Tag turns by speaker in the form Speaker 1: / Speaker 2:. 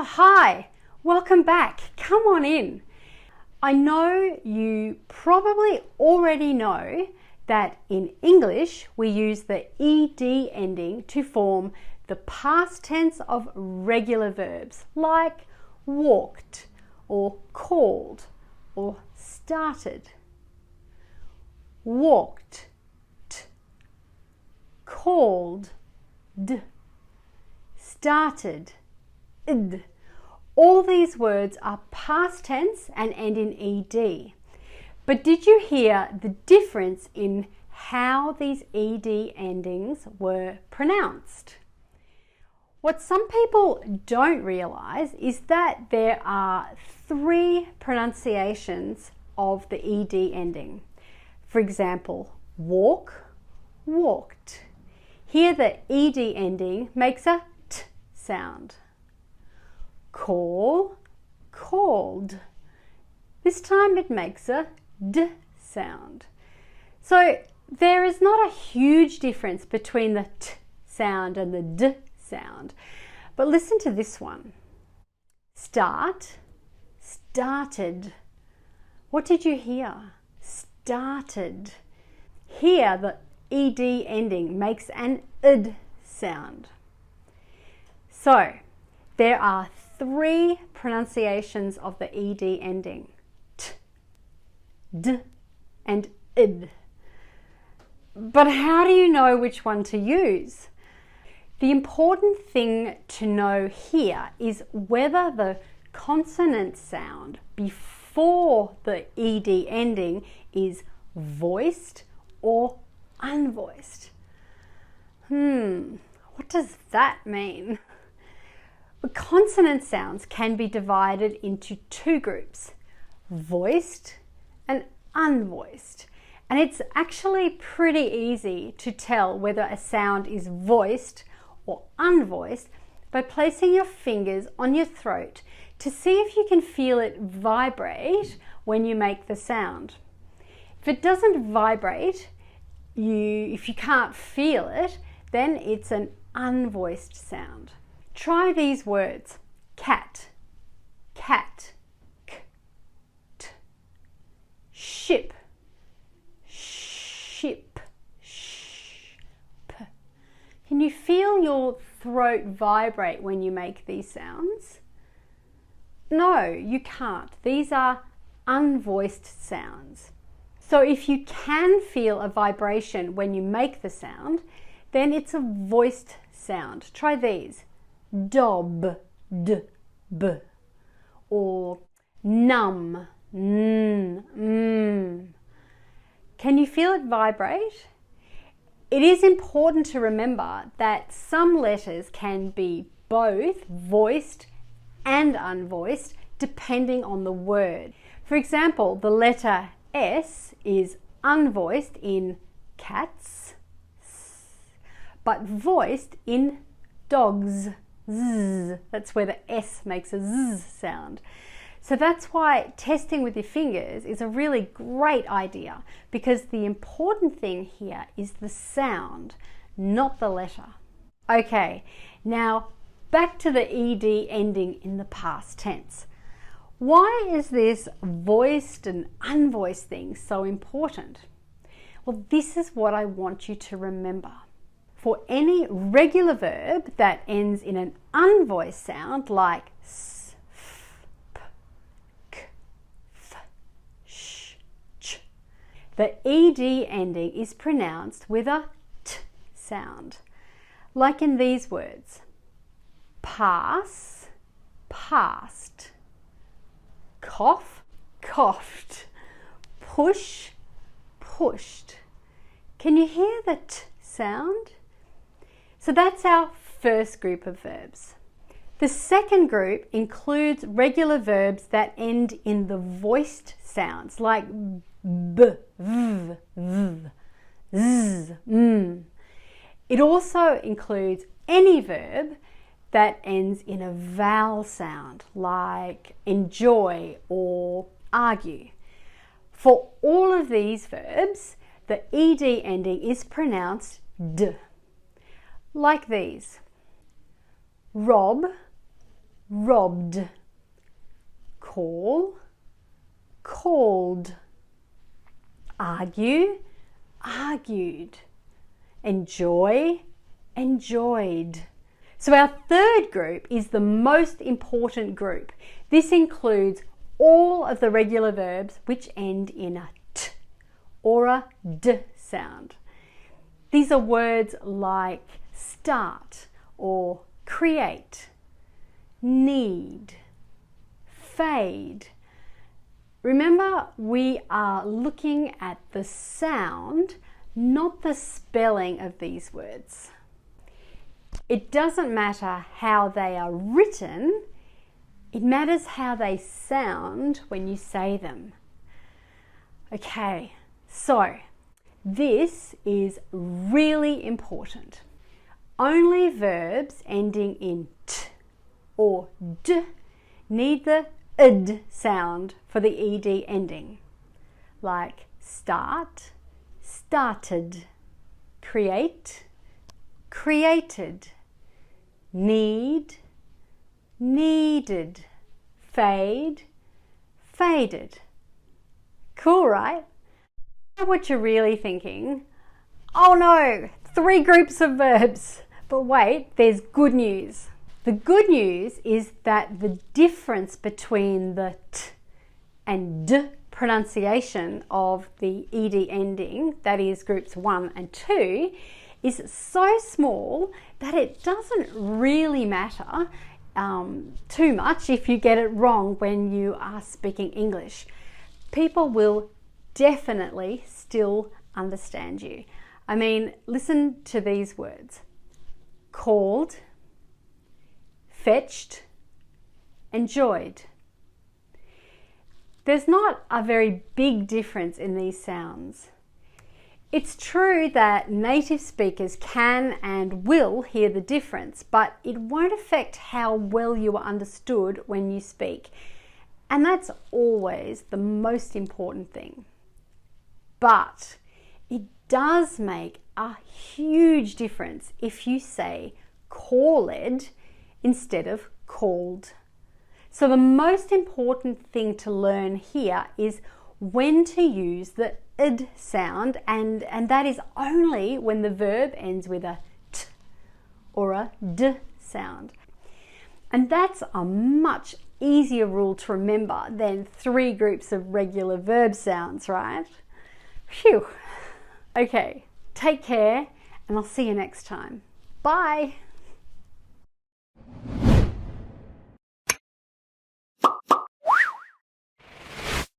Speaker 1: Oh, hi, welcome back. Come on in. I know you probably already know that in English we use the ed ending to form the past tense of regular verbs like walked or called or started. Walked, t, called, d, started, id. All these words are past tense and end in ed. But did you hear the difference in how these ed endings were pronounced? What some people don't realise is that there are 3 pronunciations of the ed ending. For example, walk, walked. Here the ed ending makes a t sound. Call, called. This time it makes a d sound. So there is not a huge difference between the t sound and the d sound. But listen to this one. Start, started. What did you hear? Started. Here the ed ending makes an id sound. So there are 3 pronunciations of the ed ending, t, d, and id. But how do you know which one to use? The important thing to know here is whether the consonant sound before the ed ending is voiced or unvoiced. What does that mean? The consonant sounds can be divided into 2 groups, voiced and unvoiced. And it's actually pretty easy to tell whether a sound is voiced or unvoiced by placing your fingers on your throat to see if you can feel it vibrate when you make the sound. If it doesn't vibrate, if you can't feel it, then it's an unvoiced sound. Try these words: cat, cat, k, t, ship, ship, sh, p. Can you feel your throat vibrate when you make these sounds? No, you can't. These are unvoiced sounds. So if you can feel a vibration when you make the sound, then it's a voiced sound. Try these. Dob, d, b, or num, n, Can you feel it vibrate? It is important to remember that some letters can be both voiced and unvoiced depending on the word. For example, the letter S is unvoiced in cats, but voiced in dogs. Z. That's where the S makes a Z sound. So that's why testing with your fingers is a really great idea, because the important thing here is the sound, not the letter. Okay, now back to the ed ending in the past tense. Why is this voiced and unvoiced thing so important? Well, this is what I want you to remember. For any regular verb that ends in an unvoiced sound like s, f, p, k, f, sh, ch, the ed ending is pronounced with a t sound, like in these words: pass, passed, cough, coughed, push, pushed. Can you hear the t sound? So that's our first group of verbs. The second group includes regular verbs that end in the voiced sounds like b, v, v, z, m. It also includes any verb that ends in a vowel sound like enjoy or argue. For all of these verbs, the ed ending is pronounced d. Like these: rob, robbed, call, called, argue, argued, enjoy, enjoyed. So our third group is the most important group. This includes all of the regular verbs which end in a t or a d sound. These are words like start or create, need, fade. Remember, we are looking at the sound, not the spelling of these words. It doesn't matter how they are written, it matters how they sound when you say them. Okay, so this is really important. Only verbs ending in t or d need the id sound for the ed ending, like start, started, create, created, need, needed, fade, faded. Cool, right? What you're really thinking, oh no, 3 groups of verbs. But wait, there's good news. The good news is that the difference between the t and d pronunciation of the ed ending, that is groups 1 and 2, is so small that it doesn't really matter too much if you get it wrong when you are speaking English. People will definitely still understand you. I mean, listen to these words: called, fetched, enjoyed. There's not a very big difference in these sounds. It's true that native speakers can and will hear the difference, but it won't affect how well you are understood when you speak. And that's always the most important thing. But it does make a huge difference if you say called instead of called. So the most important thing to learn here is when to use the id sound, and that is only when the verb ends with a t or a d sound. And that's a much easier rule to remember than 3 groups of regular verb sounds, right? Phew. Okay, take care, and I'll see you next time. Bye.